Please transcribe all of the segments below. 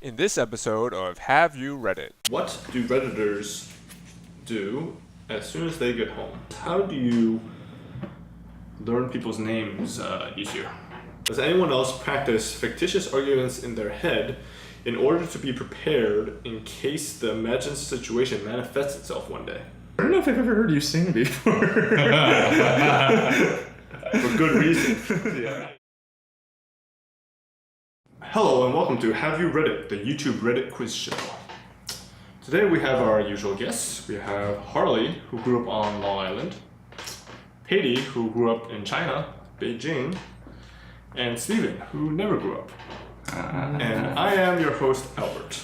In this episode of Have You Read It? What do Redditors do as soon as they get home? How do you learn people's names easier? Does anyone else practice fictitious arguments in their head in order to be prepared in case the imagined situation manifests itself one day? I don't know if I've ever heard you sing before. For good reason. Yeah. Hello and welcome to Have You Read It, the YouTube Reddit quiz show. Today we have our usual guests. We have Harley, who grew up on Long Island, Haiti, who grew up in China, Beijing, and Steven, who never grew up. And I am your host, Albert.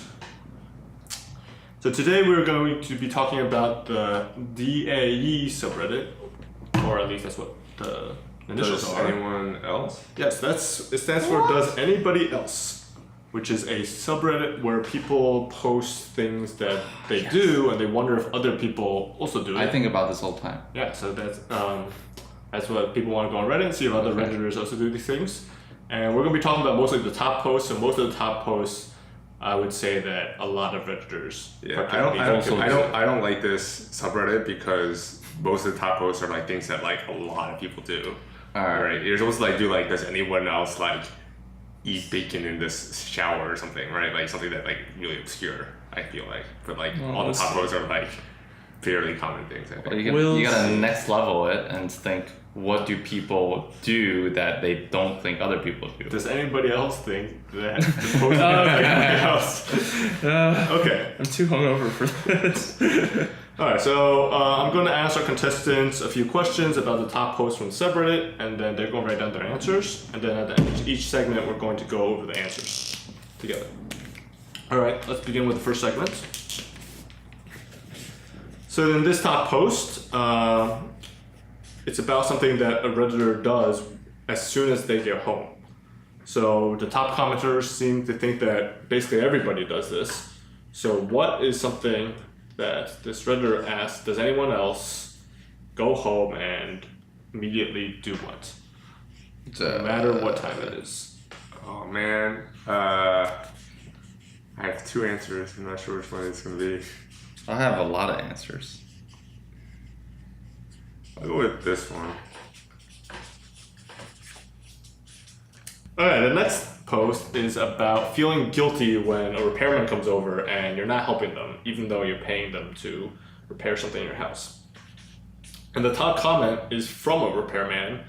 So today we're going to be talking about the DAE subreddit, or at least that's what the initials Does are. anyone else? Yes, it stands for Does Anybody Else, which is a subreddit where people post things that they do and they wonder if other people also do it. I think about this all the time. Yeah, so that's what people want to go on Reddit and see if other Redditors also do these things. And we're going to be talking about mostly the top posts. So most of the top posts, I would say that a lot of Redditors. Yeah, I don't like this subreddit because most of the top posts are like things that like a lot of people do. Right. You're supposed to like do like, does anyone else like eat bacon in this shower or something, right? Like something that like really obscure, I feel like. But like all the top posts are like fairly common things, I think. You gotta next level it and think, what do people do that they don't think other people do? Does anybody else think that the post anybody else? Okay. I'm too hungover for this. Alright, so I'm going to ask our contestants a few questions about the top posts from the subreddit, and then they're going to write down their answers, and then at the end of each segment we're going to go over the answers together. Alright, let's begin with the first segment. So in this top post, it's about something that a Redditor does as soon as they get home. So the top commenters seem to think that basically everybody does this. So what is something that this Redditor asks, does anyone else go home and immediately do what? No matter what time it is. Oh man. I have two answers. I'm not sure which one it's going to be. I have a lot of answers. I'll go with this one. Alright, the next post is about feeling guilty when a repairman comes over and you're not helping them, even though you're paying them to repair something in your house. And the top comment is from a repairman,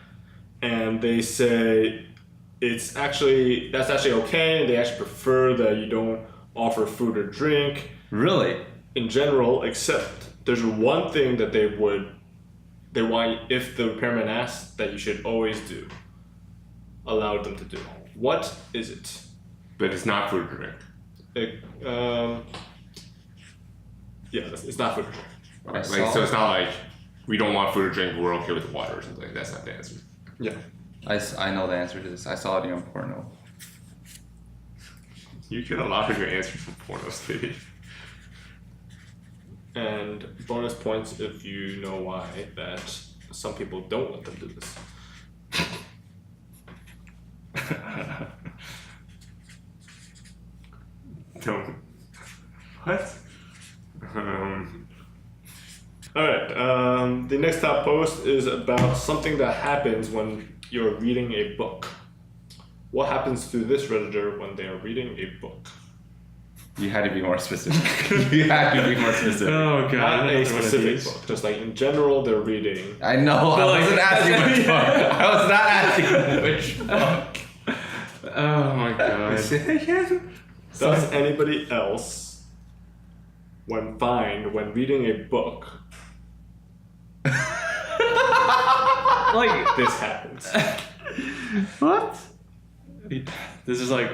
and they say that's actually okay, and they actually prefer that you don't offer food or drink. Really? In general, except there's one thing that they want, if the repairman asks, that you should always do. Allow them to do. What is it? But it's not food or drink. It's not food or drink. Okay. So it's not like we don't want food or drink, but we're okay with the water or something. That's not the answer. Yeah. I know the answer to this. I saw it in porno. You get a lot of your answers from pornos, baby. And bonus points if you know why that some people don't let them do this. Don't. What? Alright, the next top post is about something that happens when you're reading a book. What happens to this Redditor when they are reading a book? You had to be more specific. Oh god. Not a specific book, just like in general they're reading. I know, I wasn't asking which book. I was not asking which book. Oh my god. Say it again? Does anybody else, when reading a book, like this happens? What? This is like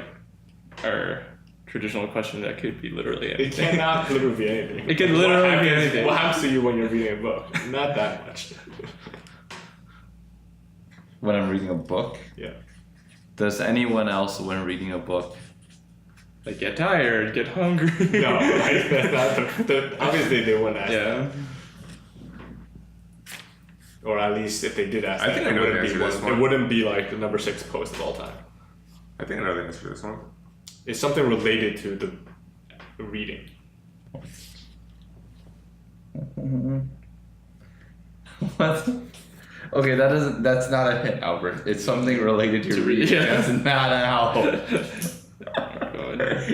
our traditional question that could be literally anything. It cannot literally be anything. It could literally be anything. What happens to you when you're reading a book? Not that much. When I'm reading a book? Yeah. Does anyone else, when reading a book, Like get tired, get hungry. No, right? That's not obviously they wouldn't ask that. Or at least if they did ask I that, think I know the answer to this one. It wouldn't be like the number 6 post of all time. I think I know the answer to this one. It's something related to the reading. What? Okay, that's not a hint, Albert. It's something related to reading. Yeah. That's not an help.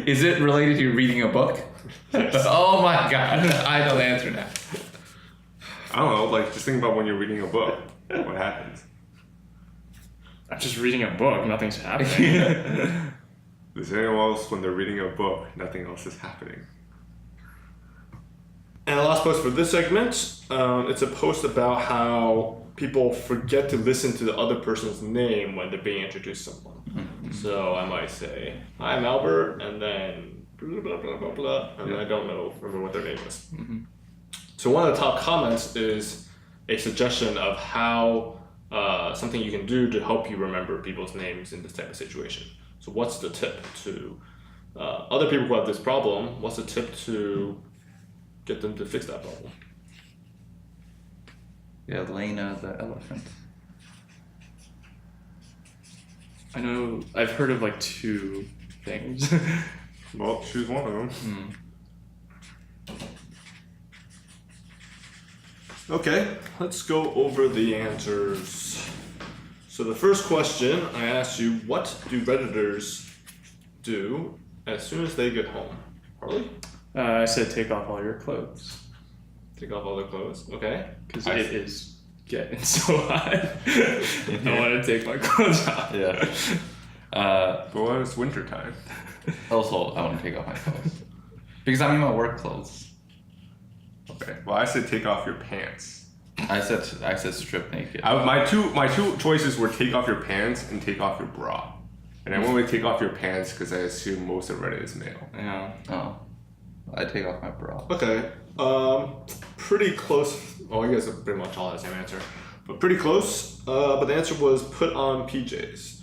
Is it related to reading a book? Yes. Oh my god, I know the answer now. I don't know. Like just think about when you're reading a book. What happens? I'm just reading a book. Nothing's happening. Does anyone else, when they're reading a book, nothing else is happening? And the last post for this segment, it's a post about how people forget to listen to the other person's name when they're being introduced to someone. So I might say, I'm Albert, and then blah, blah, blah, blah, blah, and I don't remember what their name is. So one of the top comments is a suggestion of how something you can do to help you remember people's names in this type of situation. So what's the tip to other people who have this problem? What's the tip to get them to fix that problem? Yeah, Lena the elephant. I know. I've heard of like 2 things. Well, choose one of them. Okay, let's go over the answers. So the first question I asked you, what do Redditors do as soon as they get home? Harley? I said take off all your clothes Take off all their clothes. Okay. because it is getting so hot. I want to take my clothes off. Yeah. Well, it's winter time. Also, I want to take off my clothes because I'm in my work clothes. Okay. Well, I said take off your pants. I said strip naked. My two choices were take off your pants and take off your bra. And I went with take off your pants because I assume most of Reddit is male. Yeah. Oh, I take off my bra. Okay. Pretty close. Oh, I guess pretty much all the same answer. But pretty close. But the answer was put on PJs.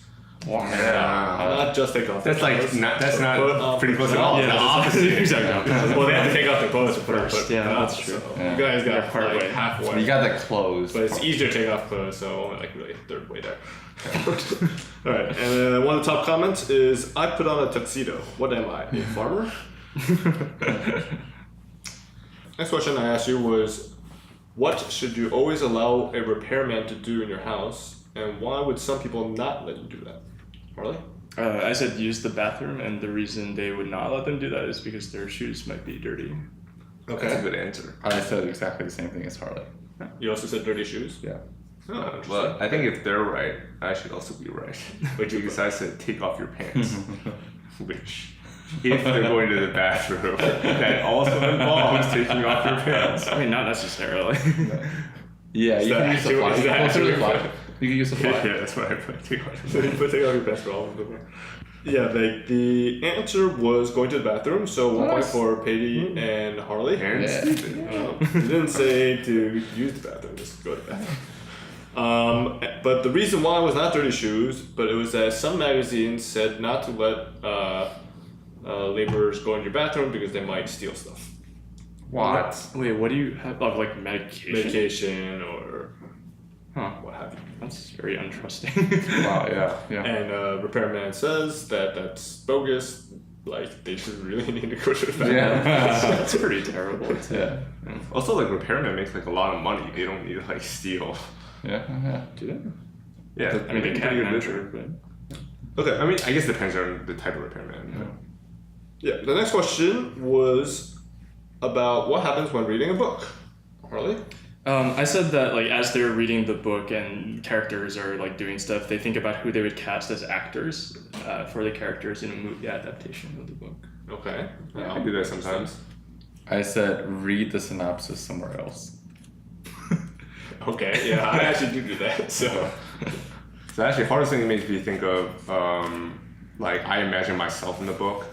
Not just take off. That's their like clothes, not, that's but not put on pretty close at PJs. all. Yeah, It's the that's opposite. exactly. Well, they have to take off their clothes to put First, on. yeah, on, that's true. So Yeah. you guys got Part like way. halfway. You got the clothes. But it's easier to take off clothes, so only like really third way there. Alright, and then one of the top comments is I put on a tuxedo. What am I? A farmer? Next question I asked you was what should you always allow a repairman to do in your house, and why would some people not let you do that? Harley? I said use the bathroom, and the reason they would not let them do that is because their shoes might be dirty. That's a good answer. I said exactly the same thing as Harley. You also said dirty shoes? Yeah. Oh, interesting. Well, I think if they're right, I should also be right. Because I said take off your pants. Which, if they're going to the bathroom, that also involves taking off your pants. I mean, not necessarily. Yeah, you can use the fly. is that Closer to the actually- fly. You can use the fly. Yeah, that's what I put. Take off So your you put take off your pants for all of them. Yeah, the answer was going to the bathroom, so 1 point Nice. for Patty and Harley. And Yeah. Steven. You didn't say to use the bathroom, just go to the bathroom. But the reason why was not dirty shoes, but it was that some magazines said not to let laborers go in your bathroom because they might steal stuff. What? Wait, what do you have? Of like medication? Medication or Huh. what have you. That's very untrusting. Wow. Yeah. And repairman says that that's bogus. Like they just really need to go to the bathroom. Yeah. That's pretty terrible. Yeah. Also, like repairmen make like a lot of money. They don't need to like steal. Yeah. Do they? Yeah, I mean, they pretty can, good I'm business. sure, but Okay. I mean, I guess it depends on the type of repairman. Yeah. The next question was about what happens when reading a book. Harley? I said that like as they're reading the book and characters are like doing stuff, they think about who they would cast as actors for the characters in a movie adaptation of the book. Okay. I do that sometimes. I said read the synopsis somewhere else. Okay. Yeah, I actually do that. So. So actually, hardest thing it makes me think of, like I imagine myself in the book.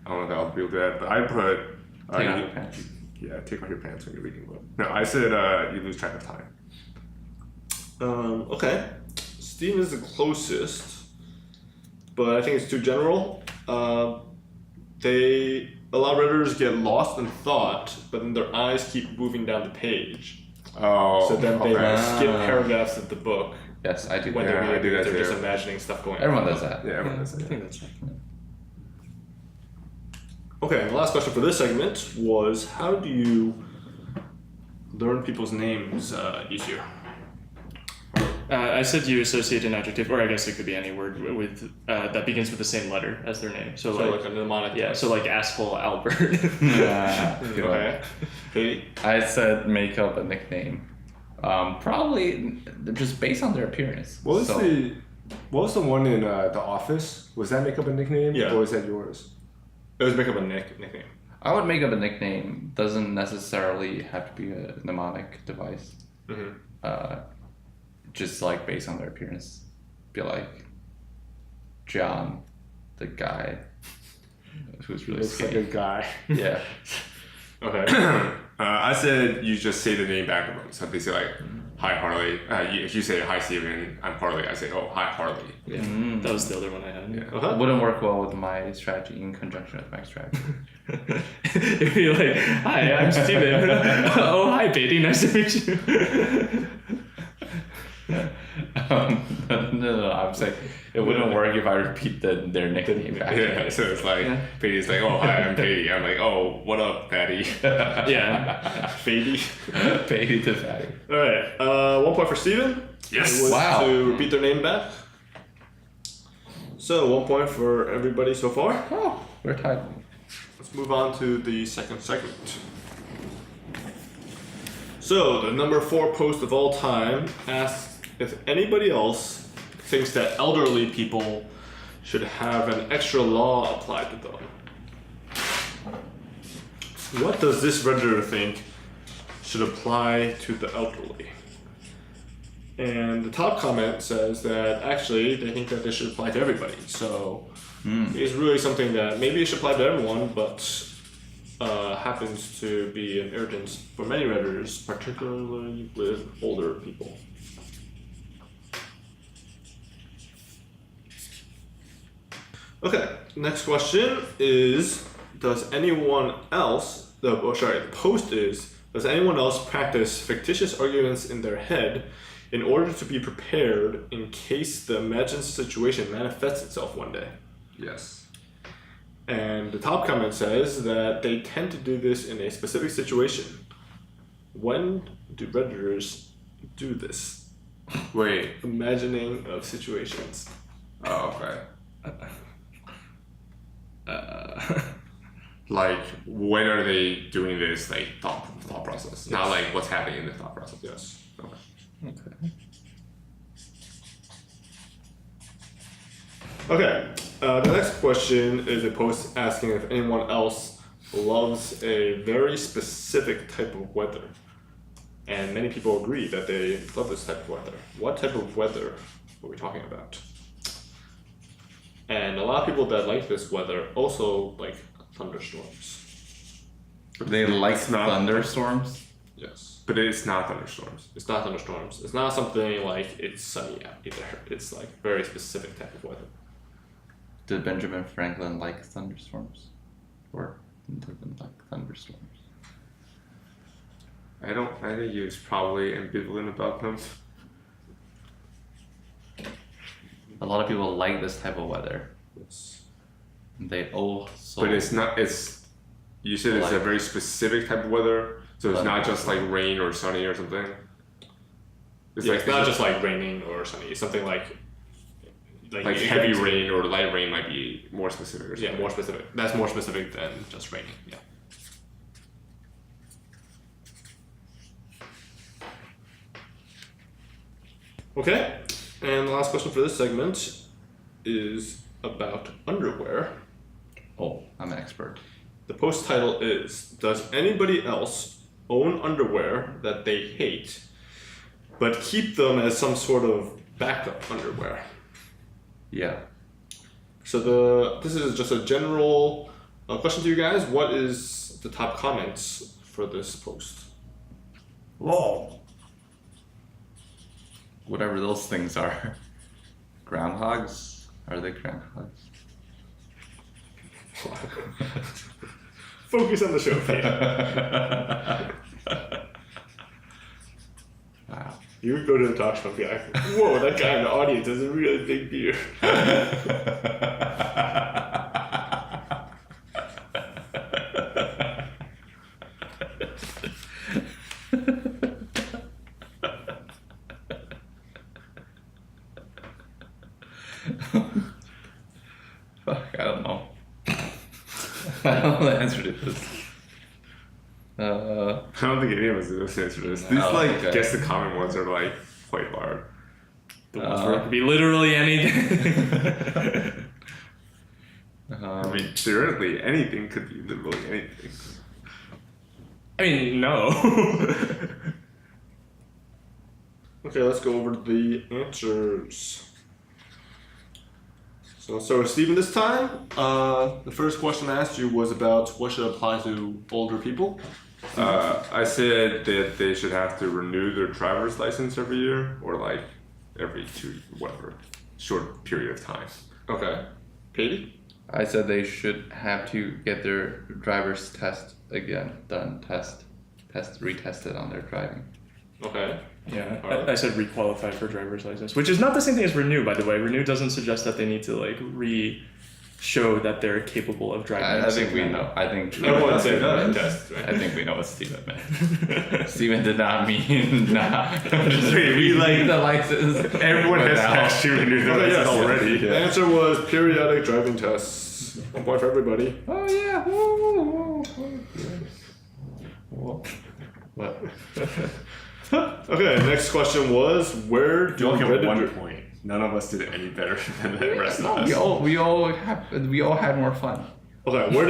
I don't know if I'll do that, but I put. Take off your pants. Yeah, take off your pants when you're reading a book. No, I said you lose track of time. Okay. Steam is the closest, but I think it's too general. They a lot of readers get lost in thought, but then their eyes keep moving down the page. Oh, So then they okay. skip paragraphs of the book Yes, I do. when Yeah, they're I reading do that because they're just too. imagining stuff going on. Everyone does that. Yeah, everyone does I that. think that's right. Okay, and the last question for this segment was, how do you learn people's names easier? I said you associate an adjective, or I guess it could be any word with that begins with the same letter as their name. So like a mnemonic. yeah, so like asshole Albert. Okay. Katie? I said make up a nickname. Probably just based on their appearance. What was the one in The Office? Was that make up a nickname? Yeah. Or was that yours? It was make up a nickname. I would make up a nickname. Doesn't necessarily have to be a mnemonic device. Mm-hmm. Just like based on their appearance. Be like John, the guy who's really Looks like skinny. a guy. Yeah. Okay. I said you just say the name back of them. So they say like, hi Harley. If you say hi Steven, I'm Harley. I say, oh hi Harley. Yeah, that was the other one I had. Yeah. Uh-huh. It wouldn't work well with my strategy in conjunction with my strategy. It'd be like, hi, I'm Steven. Oh, hi, Beatty. Nice to meet you. No, I'm saying it wouldn't work if I repeat their nickname back. Yeah, so it's like, Patty's like, oh hi, I'm Patty. I'm like, oh, what up, Patty? Yeah. Fady. Patty to Patty. Alright, 1 point for Steven. Yes. It was Wow. To repeat their name back. So 1 point for everybody so far. Oh, we're tied. Let's move on to the second segment. So, the number 4 post of all time asks if anybody else thinks that elderly people should have an extra law applied to them. What does this Redditor think should apply to the elderly? And the top comment says that actually they think that this should apply to everybody. So, it's really something that maybe it should apply to everyone, but happens to be an irritant for many Redditors, particularly with older people. Okay, next question is, does anyone else, the post is, does anyone else practice fictitious arguments in their head in order to be prepared in case the imagined situation manifests itself one day? Yes. And the top comment says that they tend to do this in a specific situation. When do Redditors do this? Wait. Imagining of situations. Oh, okay. Like, when are they doing this, like, thought process? Not like what's happening in the thought process. Yes. Okay. Okay, the next question is a post asking if anyone else loves a very specific type of weather. And many people agree that they love this type of weather. What type of weather are we talking about? And a lot of people that like this weather also like thunderstorms. They like It's not- thunderstorms. Yes. But it's not thunderstorms. It's not thunderstorms. It's not something like it's sunny out either. It's like very specific type of weather. Did Benjamin Franklin like thunderstorms? Or didn't like thunderstorms? I think he was probably ambivalent about them. A lot of people like this type of weather. Yes. They also. But it's not, you said it's a Like- very specific type of weather, so it's not Like- just like rain or sunny or something. It's not just like raining or sunny. It's something like like you heavy can- rain or light rain might be more specific or something. Yeah, more specific. That's more specific than just raining. Yeah. Okay, and the last question for this segment is about underwear. Oh, I'm an expert. The post title is, does anybody else own underwear that they hate, but keep them as some sort of backup underwear? Yeah. So this is just a general question to you guys. What is the top comments for this post? Whoa. Whatever those things are. Groundhogs? Are they groundhogs? Focus on the show, Pete. Wow. You would go to the talk show and be like, whoa, that guy in the audience has a really big beard. I don't know the answer to this. I don't think any of us knows the answer to this. These okay. guess the common ones are like quite hard. The ones where it could be literally anything. I mean, theoretically, anything could be literally anything. I mean, no. Okay, let's go over the answers. So let's start with Steven this time. The first question I asked you was about what should apply to older people. I said that they should have to renew their driver's license every year, or like every whatever short period of time. Okay. Katie? I said they should have to get their driver's test again done, retested on their driving. Okay. Yeah, Alright. I said requalify for driver's license, which is not the same thing as renew, by the way. Renew doesn't suggest that they need to like show that they're capable of driving. I think we know. I think Everyone said that. Test, right? I think we know what Steven meant. Steven did not mean just we like the license. everyone has without- actually renewed their Okay, license yes. already. The answer was periodic driving tests. 1 point for everybody. Oh yeah. Whoa. What? Okay, next question was where do You all get Reddit- 1 point. None of us did any better than the rest of us. We all had more fun. Okay, where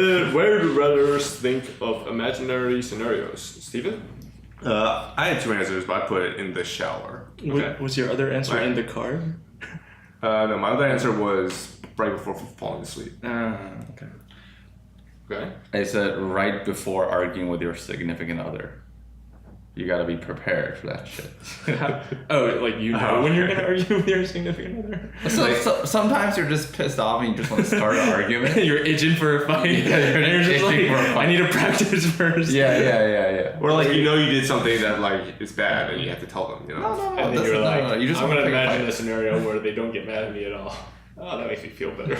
do Redditors think of imaginary scenarios? Steven? I had 2 answers, but I put it in the shower. Okay. Was your other answer Right. in the car? No, my other answer was right before falling asleep. Okay. Okay. I said right before arguing with your significant other. You gotta be prepared for that shit. Oh, like you know when you're gonna argue with your significant other? So sometimes you're just pissed off and you just want to start an argument. You're itching for a fight. Yeah, you're and you're just itching like, for a fight. I need to practice first. Yeah. Or like you know you did something that like is bad and you have to tell them, you know. And then you're like, you just I'm want gonna to imagine a scenario where they don't get mad at me at all. Oh, that makes me feel better.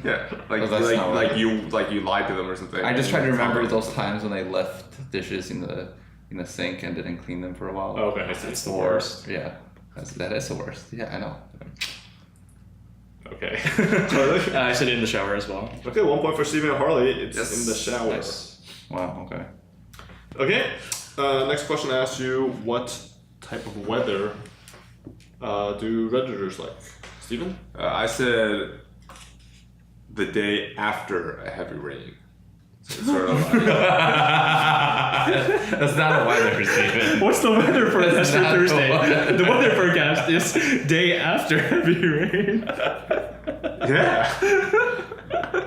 Yeah, like Oh, that's not right. you lied to them or something. I just try to You remember tell them. those times when they left dishes in the sink and didn't clean them for a while. Okay. It's the worst. Yeah, that is the worst. Yeah, I know. Okay. I said in the shower as well. Okay, 1 point for Steven and Harley. It's Yes. in the shower. Nice. Wow. Okay. Okay. Next question I asked you, what type of weather do Redditors like? Steven? I said the day after a heavy rain. So it's sort of like, That's not a weather, Steven. What's the weather forecast for not the Thursday? weather. The weather forecast is day after heavy rain. yeah.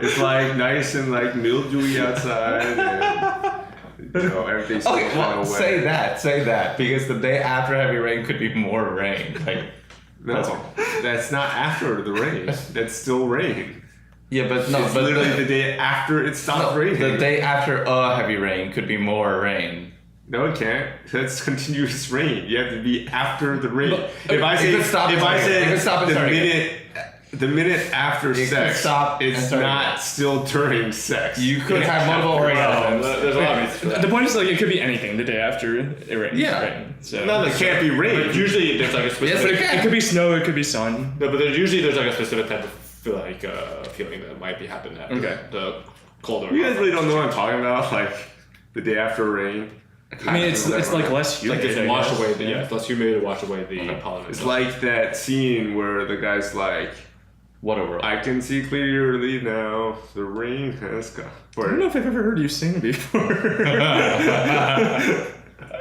It's like nice and like mildewy outside and you know everything's still Okay, kind well, of wet. say that because the day after heavy rain could be more rain. Like, No, that's not after the rain. That's still rain. yeah, but no, It's but literally the day after it stopped raining. the day after a heavy rain could be more rain. No, it can't. That's continuous rain. You have to be after the rain. But if I say, it could stop if and I start again. It say could stop and the start again. minute, the minute after could sex, stop and it's start not again. still during sex. You could have multiple orgasms. There's a lot of reasons for that. The point is like it could be anything the day after it rains. Yeah. Right? So Not It can't be rain. But usually there's like a specific. Yes, it can. it could be snow, it could be sun. No, but there's usually like a specific type of feeling that might be happening after Okay. the colder. You guys really don't know what I'm talking about. Like the day after rain. I mean, it's like less humid. Like it's I wash guess. away the it's less humid to wash away the pollen. and It's stuff. like that scene where the guy's like, What a world. "I can see clearly now. The rain has gone." I don't know if I've ever heard you sing before.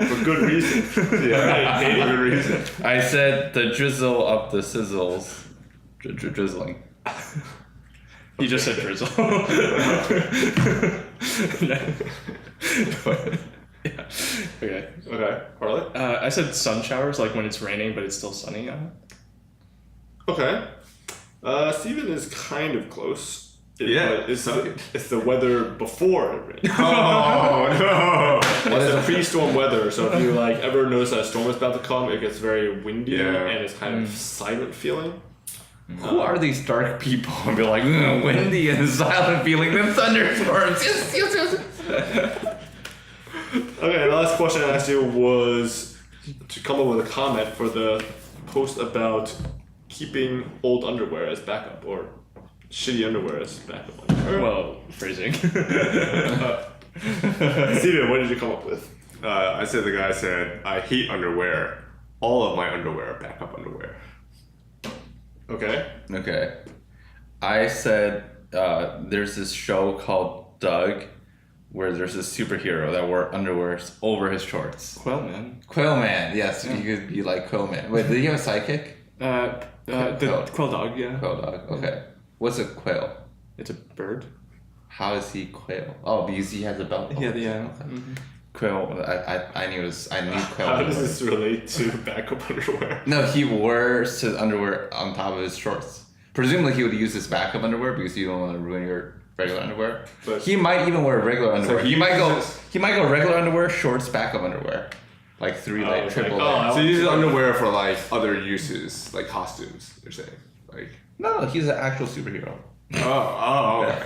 for good reason. Yeah, Katie? good reason. I said the drizzle of the sizzles. Drizzling. You just said drizzle. Yeah. Okay. Okay, Harley. I said sun showers, like when it's raining but it's still sunny out. Okay. Steven is kind of close. Yeah, It's the weather before it rains. Oh no! It's the pre-storm weather, so if you like ever notice that a storm is about to come, it gets very windy Yeah. and it's kind of silent feeling. Who are these dark people? And be like, windy and silent feeling, then thunderstorms. Yes. Okay, the last question I asked you was to come up with a comment for the post about keeping old underwear as backup or shitty underwear as backup underwear. Well, phrasing. Steven, what did you come up with? I said the guy said, I hate underwear. All of my underwear are backup underwear. Okay. Okay. I said there's this show called Doug where there's this superhero that wore underwear over his shorts. Quail man. Quail Man, yes, you could be like Quail Man. Wait, did he have a sidekick? The quail dog, yeah. Quail Dog, okay. What's a quail? It's a bird. How is he quail? Oh, because he has a belt. Yeah, yeah. Okay. Mm-hmm. Quail, I knew quail. How does this relate to backup underwear? No, he wears his underwear on top of his shorts. Presumably he would use his backup underwear because you don't want to ruin your regular underwear. But he might even wear regular underwear. he He might uses- go regular underwear, shorts, backup underwear. Like three Oh, like it's triple like, oh, layer. So you use underwear for like other uses, like costumes, you're saying? Like No, he's an actual superhero. okay.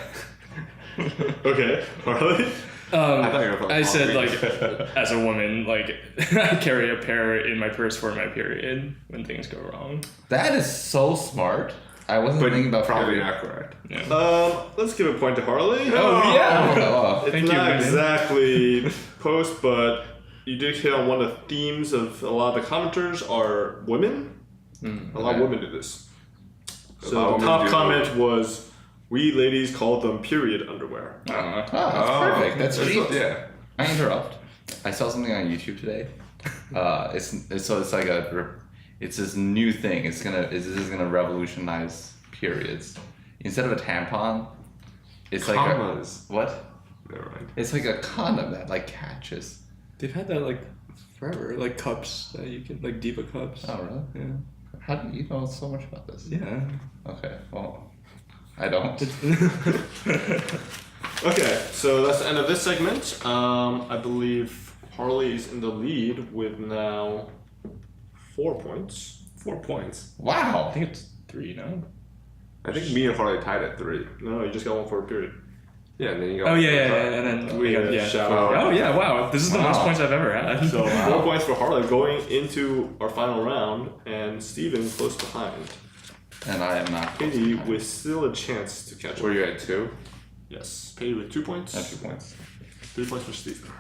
Okay, Harley? I thought you were I said like, talking. as a woman, like I carry a pair in my purse for my period when things go wrong. That is so smart. I wasn't But thinking about probably period. not correct. Yeah. Let's give a point to Harley. Oh, yeah. Oh, It's Thank you, not Ruben. exactly post, but you did hit on one of the themes of a lot of the commenters are women. A lot of okay. women do this. A lot So of the women top do. comment was, we ladies call them period underwear. that's perfect. That's cheap. Yeah. I interrupt. I saw something on YouTube today. It's this new thing. This is gonna revolutionize periods. Instead of a tampon, it's like Commas. a what? Never mind. It's like a condom that like catches. They've had that like forever, like cups that you can, like Diva cups. Oh really? Yeah. How do you know so much about this? Yeah. Okay. Well, I don't. Okay, so that's the end of this segment. I believe Harley is in the lead with now 4 points. 4 points. I Wow. think it's 3 now. I think me and Harley tied at 3. No, you just got one for a period. Yeah, and then you got. Oh yeah, and then We got, had a yeah. shout Oh yeah, wow! This is the most Wow. points I've ever had. So 4 points for Harley going into our final round, and Steven close behind. And I am not. Katie with still a chance to catch Were up. you at 2? Yes, Katie with 2 points. 2 points. 3 points for Steven.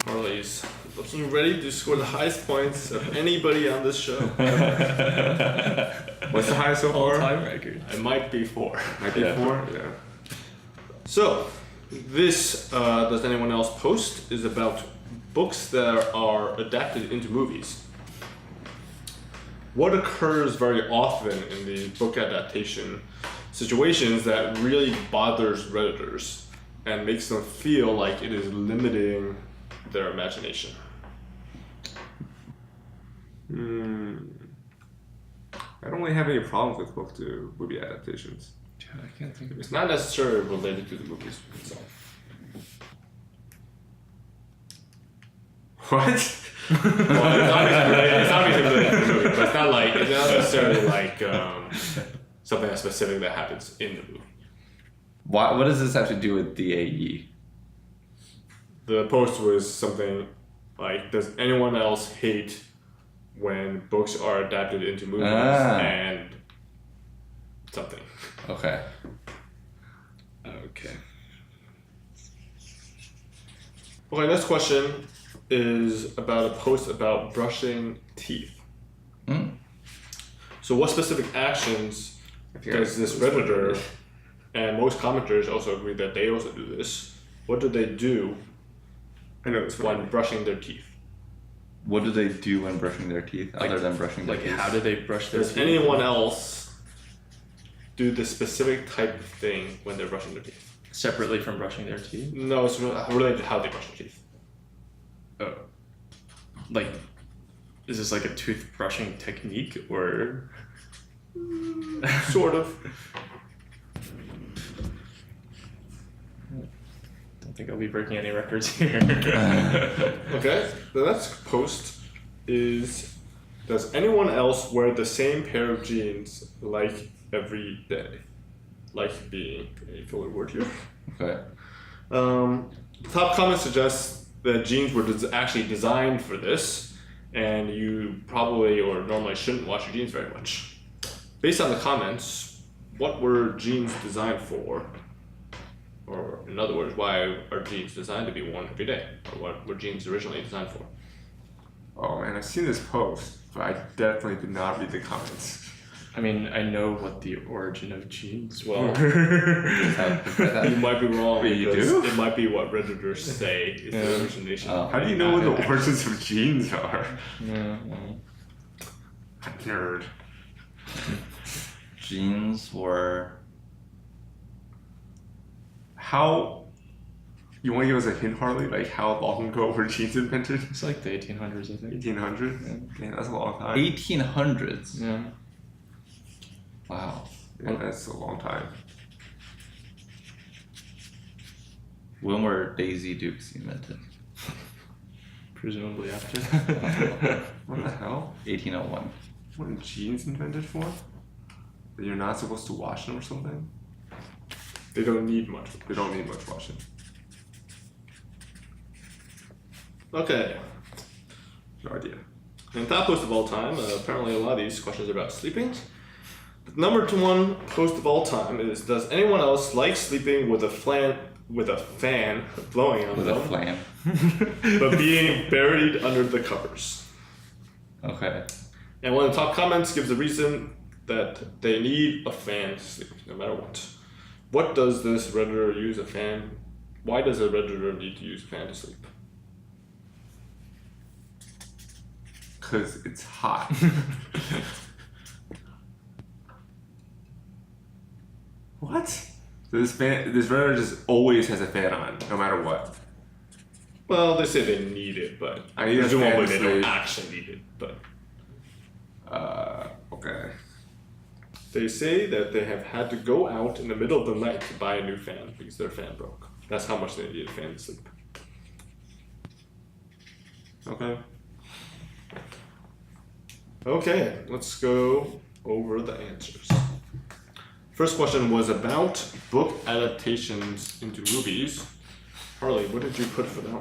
Harley's looking ready to score the highest points of anybody on this show. What's the highest so far? All-time record. It might be 4. Might be Yeah. 4? Yeah. So, this Does Anyone Else Post is about books that are adapted into movies. What occurs very often in the book adaptation situations that really bothers Redditors and makes them feel like it is limiting their imagination? I don't really have any problems with book to movie adaptations. I can't think of it. It's not necessarily related to the movies itself. What? Well, it's obviously related to the movie, but it's not necessarily like something that's specific that happens in the movie. What does this have to do with DAE? The post was something like, does anyone else hate when books are adapted into movies and something? Okay. Okay. Okay, next question is about a post about brushing teeth. Hmm. So what specific actions think does I- this Redditor, and most commenters also agree that they also do this, what do they do I know this when one. brushing their teeth? What do they do when brushing their teeth other than brushing their Like, teeth? how do they brush their Does teeth? anyone else do the specific type of thing when they're brushing their teeth? Separately from brushing their teeth? No, it's related to how they brush their teeth. Oh. Like, is this like a toothbrushing technique or? Sort of. Don't think I'll be breaking any records here. Okay, the next post is, does anyone else wear the same pair of jeans like every day? Like being a filler word here. Okay. The top comment suggests that jeans were actually designed for this, and you probably or normally shouldn't wash your jeans very much. Based on the comments, what were jeans designed for? Or in other words, why are jeans designed to be worn every day? Or what were jeans originally designed for? Oh man, I've seen this post, but I definitely did not read the comments. I mean, I know what the origin of jeans Well, were. you might be wrong Wait, you because do? it might be what Redditors say is the origination. Oh. How do you know what the origins of jeans are? Yeah, well, Nerd. Jeans were. How? You want to give us a hint, Harley? Like how long ago were jeans invented? it's like the 1800s, I think. 1800? Yeah, that's a long time. 1800s. Yeah. Wow. Yeah, that's a long time. When were Daisy Dukes invented? Presumably after. What the hell? 1801. What are jeans invented for? That you're not supposed to wash them or something? They don't need much. They don't need much washing. Okay. No idea. And top post of all time, apparently a lot of these questions are about sleeping. The number one post of all time is: does anyone else like sleeping with a fan blowing on With a them, flam. but being buried under the covers? Okay. And one of the top comments gives a reason that they need a fan to sleep, no matter what. What does this Redditor use a fan? Why does a Redditor need to use a fan to sleep? Because it's hot. What? This Redditor just always has a fan on, no matter what. Well, they say they need it, but I need a presumably fan to they don't sleep. actually need it. But Okay. they say that they have had to go out in the middle of the night to buy a new fan because their fan broke. That's how much they need a fan to sleep. Okay. Okay, let's go over the answers. First question was about book adaptations into movies. Harley, what did you put for that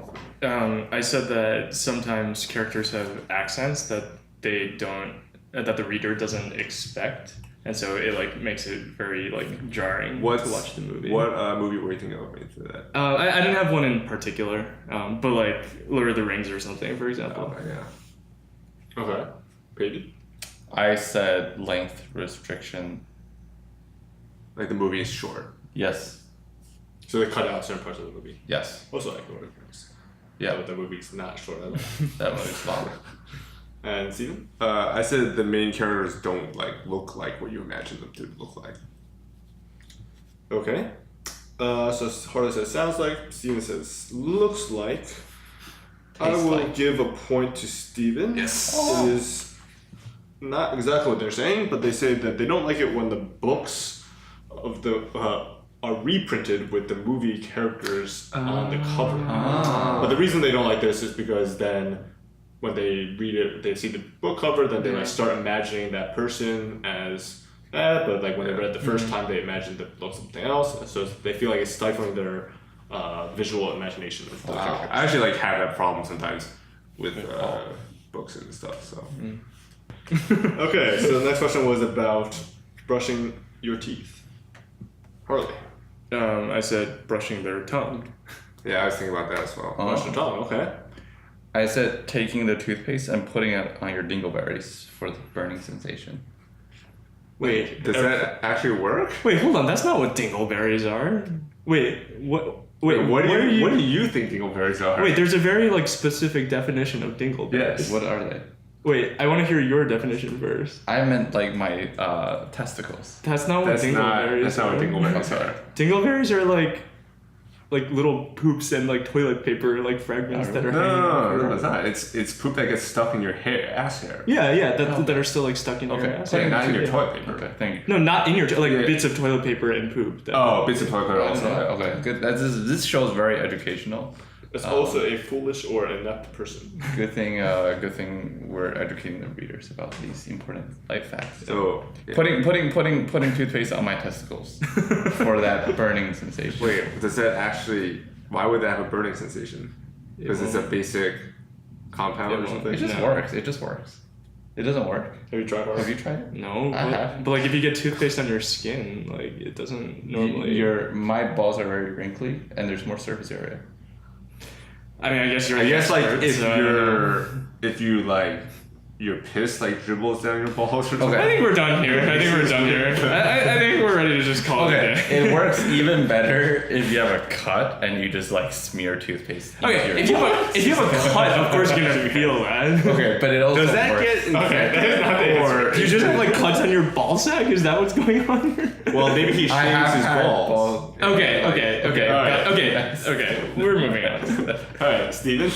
one? I said that sometimes characters have accents that they don't, that the reader doesn't expect, and so it like makes it very like jarring to watch the movie. What movie were you thinking of into that? I didn't have one in particular, but like Lord of the Rings or something, for example. Oh, yeah. Okay. Peyton? I said length restriction. Like the movie is short. Yes. So they cut out certain parts of the movie. Yes. Also like Lord of the Rings. Yeah. But the movie's not short at all. That movie's long. And Steven? I said the main characters don't like look like what you imagine them to look like. Okay. So Harley says sounds like. Steven says looks like. I Tastes will like. give a point to Steven. Yes. It is not exactly what they're saying, but they say that they don't like it when the books of the are reprinted with the movie characters on the cover. But the reason they don't like this is because then when they read it, they see the book cover, then they like start imagining that person as that. But like when they read the first time, they imagined it looks something else. So they feel like it's stifling their visual imagination of the character. I actually like have that problem sometimes with books and stuff. So Okay, so the next question was about brushing your teeth. Harley. I said brushing their tongue. yeah, I was thinking about that as well. Brush your tongue, okay. I said taking the toothpaste and putting it on your dingleberries for the burning sensation. Wait, Does that actually work? Wait, hold on. That's not what dingleberries are. Wait, what? Wait, what are you? What do you think dingleberries are? Wait, there's a very like specific definition of dingleberries. Yes. What are they? Wait, I want to hear your definition first. I meant like my testicles. That's not what That's not. dingleberries That's not what are. dingleberries are. Dingleberries are like little poops and like toilet paper like fragments that are hanging out. No, it's not. It's poop that gets stuck in your hair, ass hair. Yeah, that are still like stuck in your ass. Okay, not in your Yeah. toilet paper. Okay, thank you. No, not in your like Yeah. bits of toilet paper and poop. That, Oh, bits of toilet paper also. Okay, good. This show is very educational. it's also a foolish or inept person. Good thing we're educating the readers about these important life facts. So yeah. Putting toothpaste on my testicles for that burning sensation. Wait, does that actually? Why would that have a burning sensation? Because it's a basic compound or something. It just No. works. It just works. It doesn't work. Have you tried Harley? Have you tried it? No, I have. but like if you get toothpaste on your skin, like it doesn't normally. My balls are very wrinkly, and there's more surface area. I mean, I guess you're. I guess like expert, if so- you like your piss like dribbles down your balls or something. I think we're done here. I think we're ready to just call it a day. It works even better if you have a cut and you just like smear toothpaste. Okay, into if your- you have a cut, of course you're gonna feel that. Okay, but it also Does that works. get Okay, that is not the answer. Do you just have like cuts on your ball sack? Is that what's going on here? Well, maybe he I shaves have his had balls. Okay. Alright. Okay. We're moving on. All right, Steven.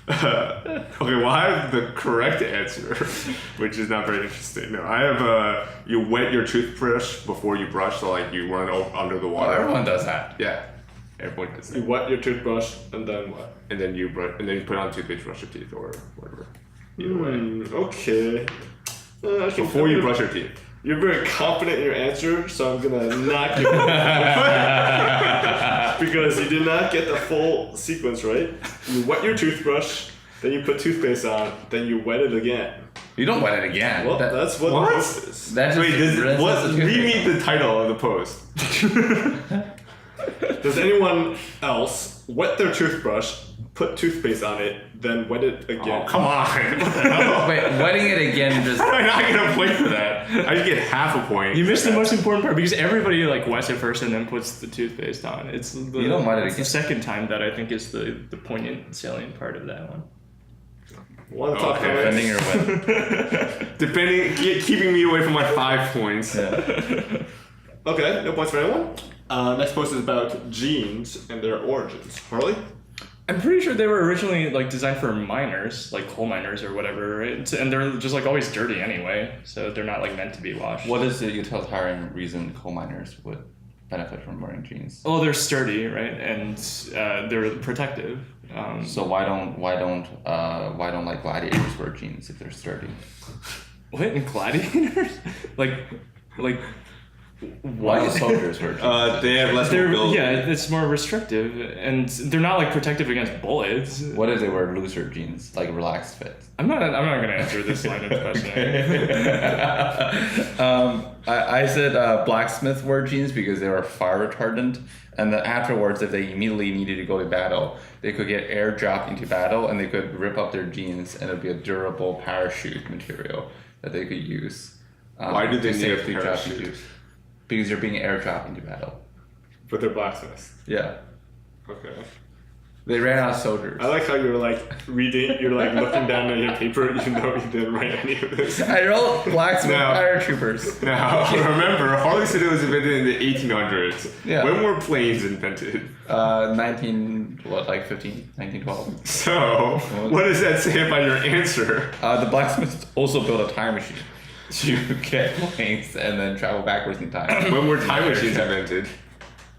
Okay, well, I have the correct answer, which is not very interesting. No, I have you wet your toothbrush before you brush, so like you run under the Oh, water. everyone does that. Yeah, everyone does You that. wet your toothbrush and then what? And then you brush, and then you put on toothpaste, brush your teeth, or whatever. Either way. Okay. Before you brush your teeth. You're very confident in your answer, so I'm gonna not give you because you did not get the full sequence right. You wet your toothbrush, then you put toothpaste on, then you wet it again. You don't wet it again. Well, that's what What? the post is. That just Wait, rinses what? the Read toothpaste. me the title of the post. Does anyone else wet their toothbrush, put toothpaste on it, then wet it again? Oh, come on. What the hell? Wait, wetting it again just. I'm not gonna point for that. I just get half a point. You missed the most important part because everybody like wets it first and then puts the toothpaste on. It's the, You don't wet it it's the again. second time that I think is the poignant, salient part of that one. Want to talk Okay. about Defending your wet. Keeping me away from my 5 points. Yeah. Okay, no points for anyone. Next post is about genes and their origins. Harley? I'm pretty sure they were originally like designed for miners, like coal miners or whatever, right? And they're just like always dirty anyway, so they're not like meant to be washed. What is the utilitarian reason coal miners would benefit from wearing jeans? Oh, they're sturdy, right? And they're protective. So why don't like gladiators wear jeans if they're sturdy? What in gladiators? like. Why do soldiers wear jeans? They have less They're, mobility. yeah, it's more restrictive, and they're not like protective against bullets. What if they wear looser jeans, like relaxed fit? I'm not gonna answer this line of questioning. I said blacksmith wore jeans because they were fire retardant, and then afterwards, if they immediately needed to go to battle, they could get airdropped into battle, and they could rip up their jeans, and it would be a durable parachute material that they could use. Why do they to need a safely drop parachute? into- Because you're being airdropped into battle. But they're blacksmiths. Yeah. Okay. They ran out of soldiers. I like how you're like reading, you're like looking down at your paper even though you didn't write any of this. I wrote blacksmith No. paratroopers. Now, remember, Harley said it was invented in the 1800s. Yeah. When were planes invented? 1912. So, what does that say about your answer? The blacksmiths also built a time machine to get planes and then travel backwards in time. When were time machines invented?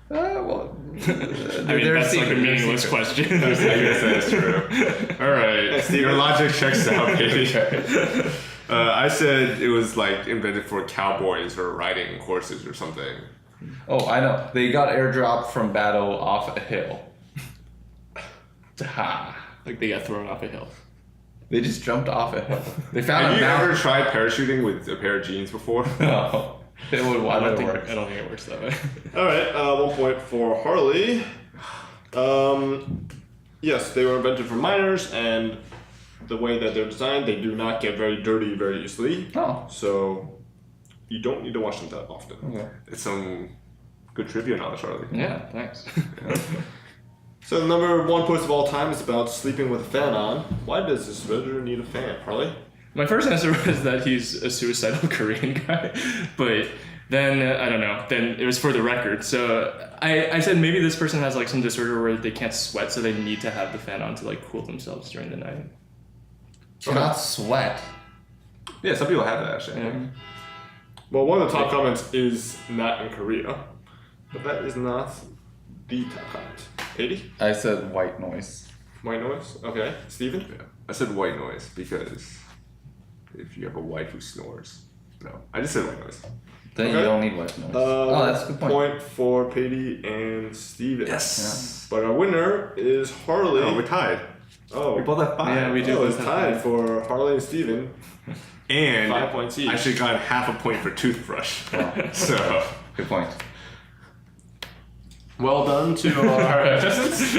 I Well, mean, that's like a meaningless question. I guess that's true. All right, your logic checks out, baby. I said it was like invented for cowboys or riding horses or something. Oh, I know. They got airdropped from battle off a hill. Ha. Like they got thrown off a hill. They just jumped off a hill. They found Have a you ever mountain. tried parachuting with a pair of jeans before? No. It would I why don't would it think work? it works that way. All right, 1 point for Harley. Yes, they were invented for miners, and the way that they're designed, they do not get very dirty very easily. Oh. So you don't need to wash them that often. Okay. It's some good trivia knowledge, Harley. Yeah, thanks. So the number 1 post of all time is about sleeping with a fan on. Why does this Redditor need a fan, Harley? My first answer was that he's a suicidal Korean guy, but then I don't know. Then it was for the record. So I said maybe this person has like some disorder where they can't sweat, so they need to have the fan on to like cool themselves during the night. Cannot sweat. Yeah, some people have that actually. Yeah. Well, one of the top comments is not in Korea, but that is not the top comment. 80? I said white noise. White noise? Okay. Steven? Yeah. I said white noise because if you have a wife who snores. No, I just said white noise. Then Okay. you don't need white noise. Oh, that's a good point. for Patty and Steven. Yes. But our winner is Harley. Oh, we're tied. Oh, We both have 5. Yeah, we do. Oh, it's both have tied five. for Harley and Steven. And 5 points each. I should have gotten half a point for toothbrush. So, Good point. Well done to our contestants.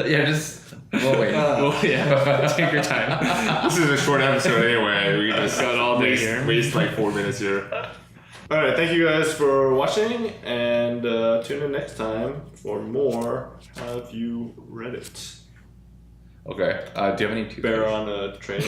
Yeah, just we'll wait. Well, yeah, take your time. this is a short episode anyway. We can just Got all day here. waste like 4 minutes here. Alright, thank you guys for watching, and tune in next time for more Have You Read It? Okay. Do you have any Bear on a train.